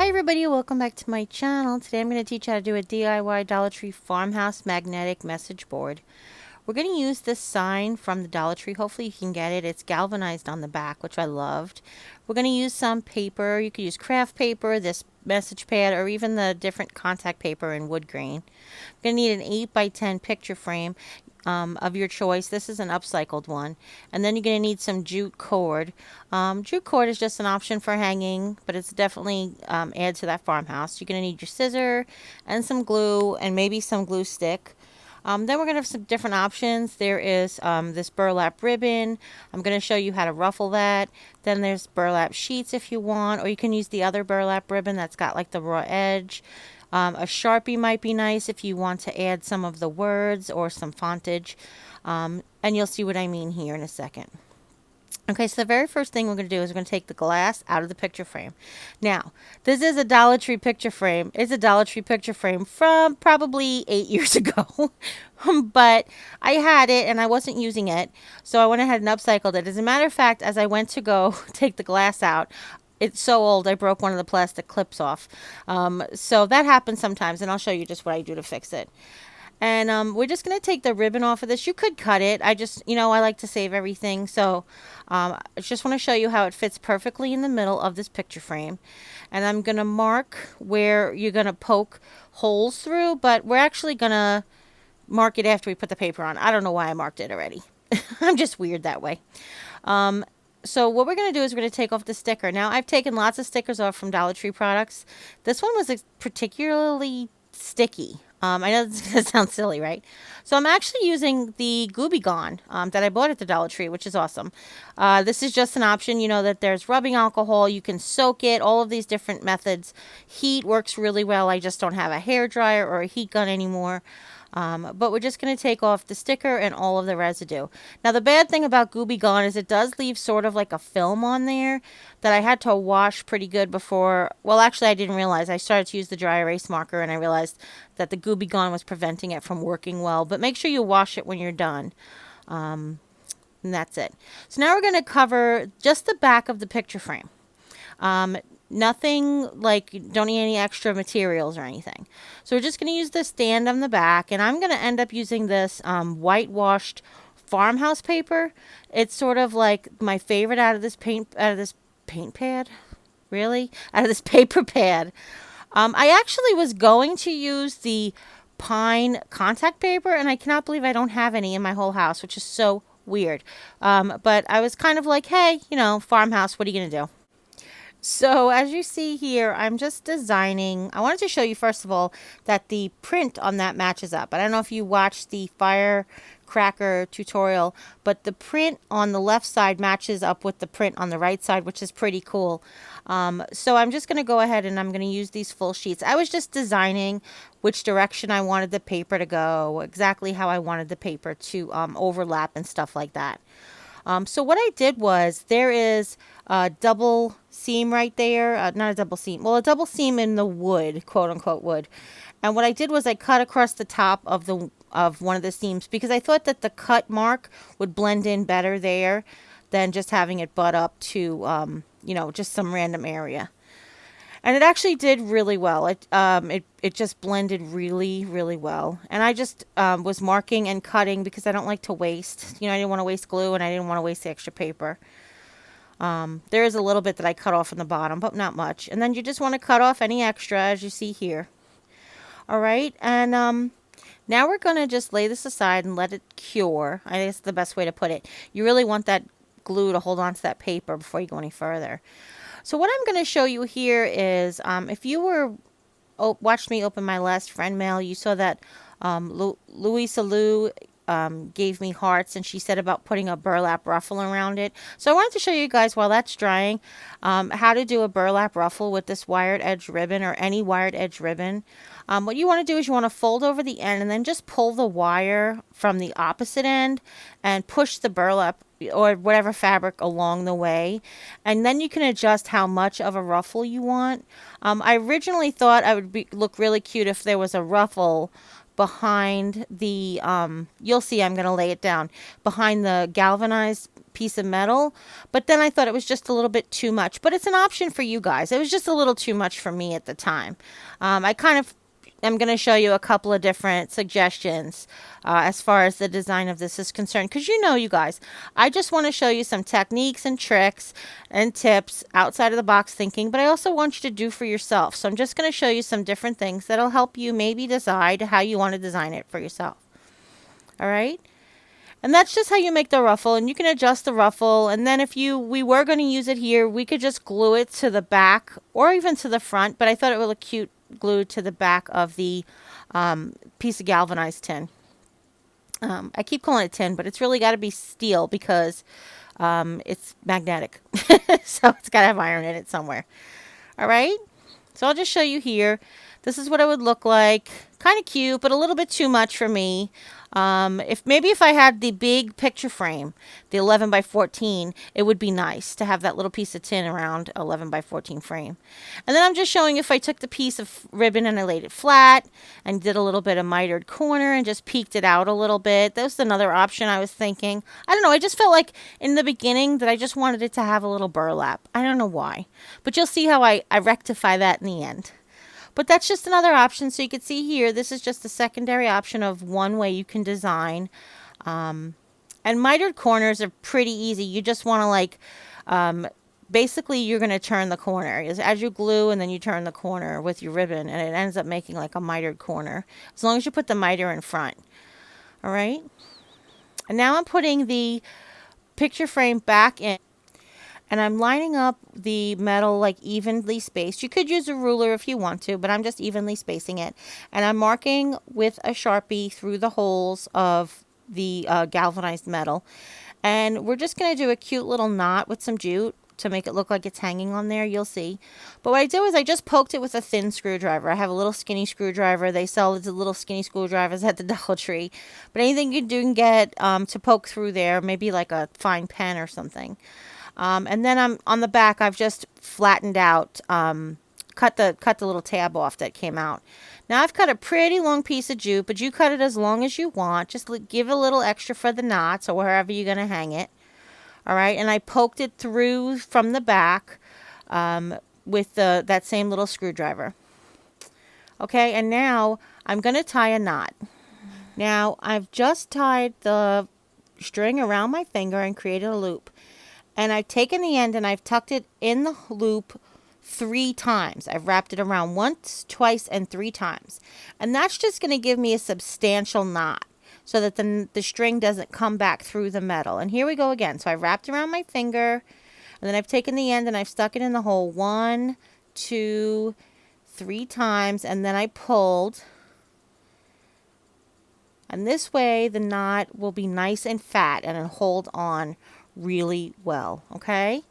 Hi everybody, welcome back to my channel. Today I'm going to teach you how to do a DIY Dollar Tree farmhouse magnetic message board. We're going to use this sign from the Dollar Tree. Hopefully you can get it. It's galvanized on the back, which I loved. We're going to use some paper. You could use craft paper, this message pad, or even the different contact paper in wood grain. You're going to need an 8 by 10 picture frame of your choice. This is an upcycled one. And then you're going to need some jute cord. Jute cord is just an option for hanging, but it's definitely adds to that farmhouse. You're going to need your scissor and some glue and maybe some glue stick. Then we're going to have some different options. There is this burlap ribbon. I'm going to show you how to ruffle that. Then there's burlap sheets if you want, or you can use the other burlap ribbon that's got like the raw edge. A Sharpie might be nice if you want to add some of the words or some fontage. And you'll see what I mean here in a second. Okay, so the very first thing we're going to do is we're going to take the glass out of the picture frame. Now, this is a Dollar Tree picture frame. It's a Dollar Tree picture frame from probably 8 years ago. But I had it and I wasn't using it, so I went ahead and upcycled it. As a matter of fact, as I went to go take the glass out, it's so old I broke one of the plastic clips off. So that happens sometimes, and I'll show you just what I do to fix it. And we're just going to take the ribbon off of this. You could cut it. I just, I like to save everything. So I just want to show you how it fits perfectly in the middle of this picture frame. And I'm going to mark where you're going to poke holes through, but we're actually going to mark it after we put the paper on. I don't know why I marked it already. I'm just weird that way. So what we're going to do is we're going to take off the sticker. Now, I've taken lots of stickers off from Dollar Tree products. This one was particularly sticky. I know this is going to sound silly, right? So I'm actually using the Gooby Gone that I bought at the Dollar Tree, which is awesome. This is just an option. You know that there's rubbing alcohol. You can soak it, all of these different methods. Heat works really well. I just don't have a hair dryer or a heat gun anymore. But we're just going to take off the sticker and all of the residue. Now, the bad thing about Gooby Gone is it does leave sort of like a film on there that I had to wash pretty good before. Well, actually, I didn't realize. I started to use the dry erase marker and I realized that the Gooby Gone was preventing it from working well. But make sure you wash it when you're done. And that's it. So now we're going to cover just the back of the picture frame. Nothing like, you don't need any extra materials or anything. So we're just going to use the stand on the back, and I'm going to end up using this whitewashed farmhouse paper. It's sort of like my favorite out of this paint pad. Really? Out of this paper pad. I actually was going to use the pine contact paper, and I cannot believe I don't have any in my whole house, which is so weird. But I was kind of like, hey, farmhouse, what are you going to do? So as you see here, I'm just designing. I wanted to show you first of all that the print on that matches up. I don't know if you watched the firecracker tutorial, but the print on the left side matches up with the print on the right side, which is pretty cool. So I'm just going to go ahead and I'm going to use these full sheets. I was just designing which direction I wanted the paper to go, exactly how I wanted the paper to overlap and stuff like that. So what I did was, there is a double seam right there, not a double seam, well, a double seam in the wood, quote unquote wood. And what I did was I cut across the top of one of the seams because I thought that the cut mark would blend in better there than just having it butt up to, just some random area. And it actually did really well. It just blended really, really well. And I just was marking and cutting because I don't like to waste. I didn't want to waste glue and I didn't want to waste the extra paper. There is a little bit that I cut off in the bottom, but not much. And then you just want to cut off any extra, as you see here. All right. And now we're going to just lay this aside and let it cure. I think that's the best way to put it. You really want that glue to hold on to that paper before you go any further. So what I'm going to show you here is, if you watched me open my last friend mail, you saw that Louisa Lou gave me hearts, and she said about putting a burlap ruffle around it. So I wanted to show you guys while that's drying how to do a burlap ruffle with this wired edge ribbon or any wired edge ribbon. What you want to do is you want to fold over the end and then just pull the wire from the opposite end and push the burlap or whatever fabric along the way, and then you can adjust how much of a ruffle you want. I originally thought I would look really cute if there was a ruffle behind the, you'll see I'm going to lay it down behind the galvanized piece of metal, but then I thought it was just a little bit too much, but it's an option for you guys. It was just a little too much for me at the time. I kind of I'm going to show you a couple of different suggestions as far as the design of this is concerned, because you guys, I just want to show you some techniques and tricks and tips outside of the box thinking, but I also want you to do for yourself. So I'm just going to show you some different things that'll help you maybe decide how you want to design it for yourself. All right. And that's just how you make the ruffle, and you can adjust the ruffle. And then if we were going to use it here, we could just glue it to the back or even to the front, but I thought it would look cute glued to the back of the piece of galvanized tin. I keep calling it tin, but it's really got to be steel because it's magnetic. So it's got to have iron in it somewhere. All right. So I'll just show you here. This is what it would look like. Kind of cute, but a little bit too much for me. If I had the big picture frame, the 11 by 14, it would be nice to have that little piece of tin around 11 by 14 frame. And then I'm just showing if I took the piece of ribbon and I laid it flat and did a little bit of mitered corner and just peeked it out a little bit. That was another option I was thinking. I don't know. I just felt like in the beginning that I just wanted it to have a little burlap. I don't know why, but you'll see how I rectify that in the end. But that's just another option. So you can see here, this is just a secondary option of one way you can design. And mitered corners are pretty easy. You just want to basically you're going to turn the corner. As you glue and then you turn the corner with your ribbon and it ends up making like a mitered corner. As long as you put the miter in front. All right. And now I'm putting the picture frame back in. And I'm lining up the metal like evenly spaced. You could use a ruler if you want to, but I'm just evenly spacing it. And I'm marking with a Sharpie through the holes of the galvanized metal. And we're just going to do a cute little knot with some jute to make it look like it's hanging on there. You'll see. But what I do is I just poked it with a thin screwdriver. I have a little skinny screwdriver. They sell the little skinny screwdrivers at the Dollar Tree. But anything you can get to poke through there, maybe like a fine pen or something. And then I'm on the back, I've just flattened out, cut the little tab off that came out. Now I've cut a pretty long piece of jute, but you cut it as long as you want. Just give a little extra for the knots or wherever you're going to hang it. All right. And I poked it through from the back, with that same little screwdriver. Okay. And now I'm going to tie a knot. Now I've just tied the string around my finger and created a loop. And I've taken the end and I've tucked it in the loop 3 times. I've wrapped it around once, twice, and 3 times. And that's just going to give me a substantial knot so that the string doesn't come back through the metal. And here we go again. So I wrapped around my finger and then I've taken the end and I've stuck it in the hole 1, 2, 3 times. And then I pulled. And this way the knot will be nice and fat and it'll hold on really well. Okay.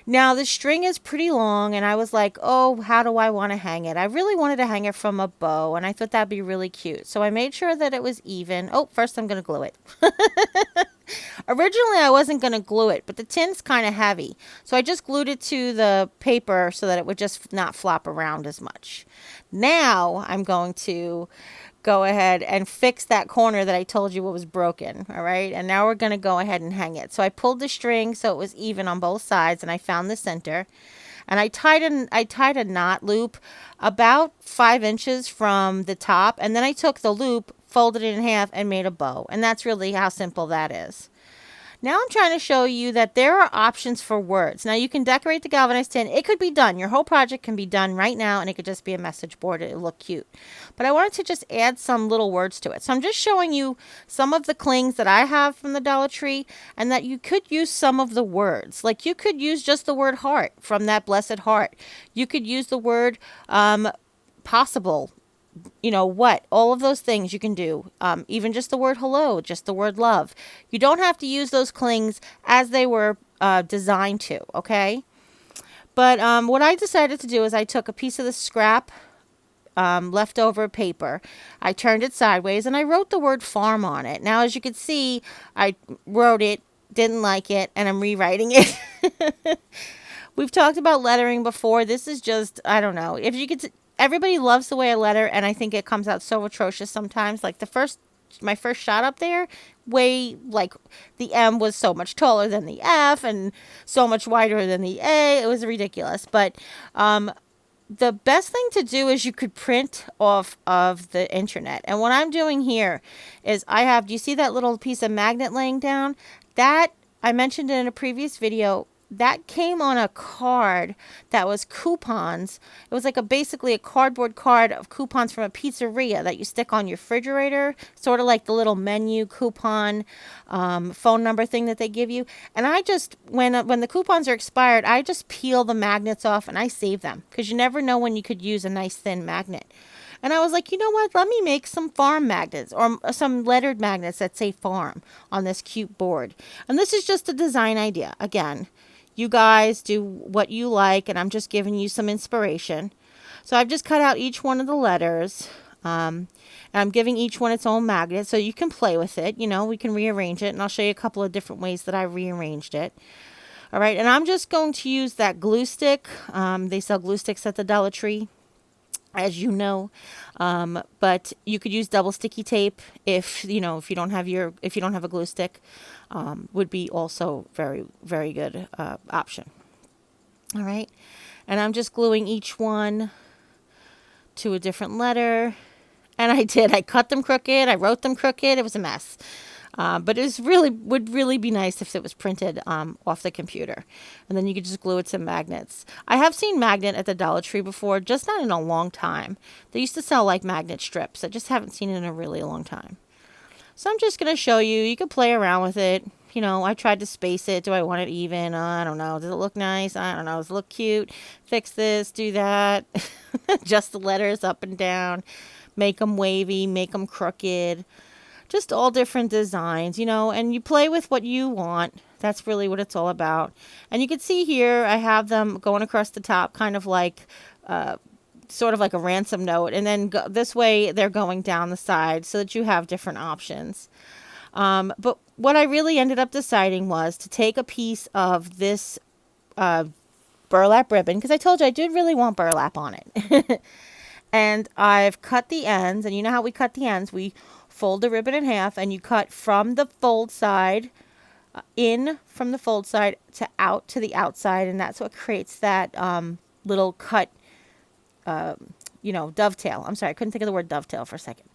Now the string is pretty long and I was like, oh, how do I want to hang it? I really wanted to hang it from a bow and I thought that'd be really cute. So I made sure that it was even. Oh, first I'm going to glue it. Originally I wasn't going to glue it, but the tin's kind of heavy. So I just glued it to the paper so that it would just not flop around as much. Now I'm going to go ahead and fix that corner that I told you was broken. All right. And now we're going to go ahead and hang it. So I pulled the string so it was even on both sides and I found the center and I tied a knot loop about 5 inches from the top. And then I took the loop, folded it in half and made a bow. And that's really how simple that is. Now I'm trying to show you that there are options for words. Now you can decorate the galvanized tin. It could be done. Your whole project can be done right now and it could just be a message board. It'll look cute. But I wanted to just add some little words to it. So I'm just showing you some of the clings that I have from the Dollar Tree and that you could use some of the words. Like you could use just the word heart from that blessed heart. You could use the word possible. What, all of those things you can do, even just the word hello, just the word love. You don't have to use those clings as they were designed to, okay? But what I decided to do is I took a piece of the scrap leftover paper, I turned it sideways, and I wrote the word farm on it. Now, as you can see, I wrote it, didn't like it, and I'm rewriting it. We've talked about lettering before. This is just, I don't know. If you could everybody loves the way I letter, and I think it comes out so atrocious sometimes. Like my first shot up there, way, like, the M was so much taller than the F and so much wider than the A. It was ridiculous. But the best thing to do is you could print off of the internet. And what I'm doing here is do you see that little piece of magnet laying down? That, I mentioned in a previous video, that came on a card that was coupons. It was like basically a cardboard card of coupons from a pizzeria that you stick on your refrigerator, sort of like the little menu coupon phone number thing that they give you. And I just, when the coupons are expired, I just peel the magnets off and I save them, because you never know when you could use a nice thin magnet. And I was like, you know what? Let me make some farm magnets, or some lettered magnets that say farm, on this cute board. And this is just a design idea. Again, you guys do what you like, and I'm just giving you some inspiration. So I've just cut out each one of the letters, and I'm giving each one its own magnet, so you can play with it. You know, we can rearrange it, and I'll show you a couple of different ways that I rearranged it. All right, and I'm just going to use that glue stick. They sell glue sticks at the Dollar Tree, as you know, but you could use double sticky tape if you don't have a glue stick. Would be also very, very good option. All right, and I'm just gluing each one to a different letter, and I cut them crooked, I wrote them crooked. It was a mess. But would really be nice if it was printed off the computer. And then you could just glue it to magnets. I have seen magnet at the Dollar Tree before, just not in a long time. They used to sell like magnet strips. I just haven't seen it in a really long time. So I'm just going to show you. You could play around with it. You know, I tried to space it. Do I want it even? I don't know. Does it look nice? I don't know. Does it look cute? Fix this, do that. Adjust the letters up and down. Make them wavy, make them crooked. Just all different designs, and you play with what you want. That's really what it's all about. And you can see here, I have them going across the top, kind of like, sort of like a ransom note. And then this way, they're going down the side so that you have different options. But what I really ended up deciding was to take a piece of this burlap ribbon, because I told you I did really want burlap on it. And I've cut the ends, and you know how we cut the ends. We fold the ribbon in half, and you cut from the fold side, in from the fold side to out to the outside, and that's what creates that little cut, dovetail. I'm sorry, I couldn't think of the word dovetail for a second.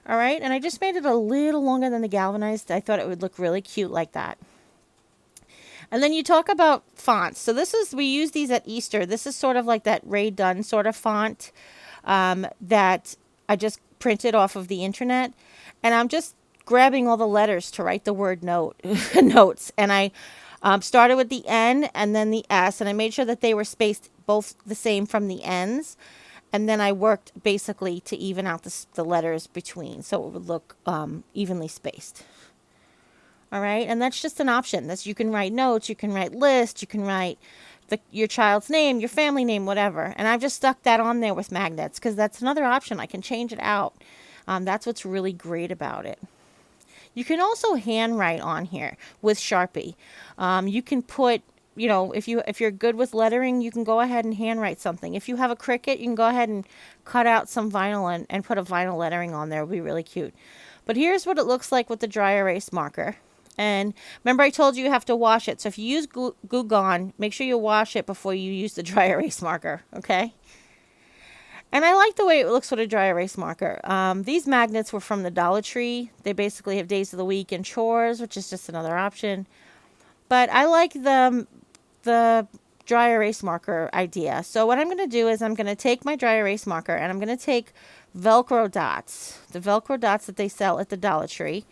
All right, and I just made it a little longer than the galvanized. I thought it would look really cute like that. And then you talk about fonts. So we use these at Easter. This is sort of like that Ray Dunn sort of font that I just printed off of the internet. And I'm just grabbing all the letters to write the word notes. And I started with the N and then the S. And I made sure that they were spaced both the same from the ends. And then I worked basically to even out the letters between, so it would look evenly spaced. All right, and that's just an option. You can write notes, you can write lists, you can write your child's name, your family name, whatever. And I've just stuck that on there with magnets because that's another option. I can change it out. That's what's really great about it. You can also handwrite on here with Sharpie. You can put, if you're good with lettering, you can go ahead and handwrite something. If you have a Cricut, you can go ahead and cut out some vinyl and put a vinyl lettering on there. It would be really cute. But here's what it looks like with the dry erase marker. And remember I told you have to wash it. So if you use Glue Gone, make sure you wash it before you use the dry erase marker, okay? And I like the way it looks with a dry erase marker. These magnets were from the Dollar Tree. They basically have days of the week and chores, which is just another option. But I like the dry erase marker idea. So what I'm going to do is I'm going to take my dry erase marker and I'm going to take Velcro dots, the Velcro dots that they sell at the Dollar Tree.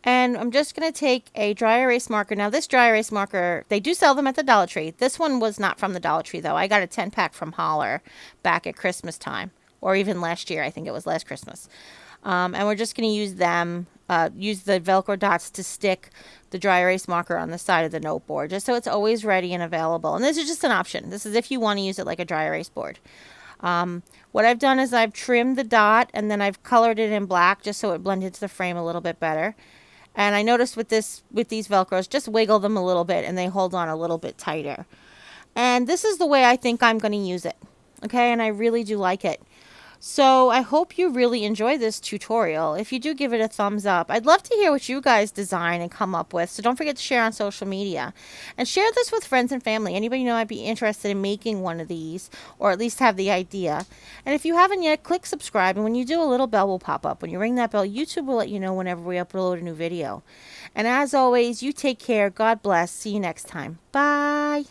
And I'm just going to take a dry erase marker. Now, this dry erase marker, they do sell them at the Dollar Tree. This one was not from the Dollar Tree, though. I got a 10-pack from Holler back at Christmas time, or even last year. I think it was last Christmas. And we're just going to use them, use the Velcro dots to stick the dry erase marker on the side of the note board, just so it's always ready and available. And this is just an option. This is if you want to use it like a dry erase board. What I've done is I've trimmed the dot, and then I've colored it in black just so it blended to the frame a little bit better. And I noticed with these Velcros, just wiggle them a little bit and they hold on a little bit tighter. And this is the way I think I'm going to use it. Okay, and I really do like it. So I hope you really enjoy this tutorial. If you do, give it a thumbs up. I'd love to hear what you guys design and come up with. So don't forget to share on social media. And share this with friends and family. Anybody you know might be interested in making one of these, or at least have the idea. And if you haven't yet, click subscribe. And when you do, a little bell will pop up. When you ring that bell, YouTube will let you know whenever we upload a new video. And as always, you take care. God bless. See you next time. Bye.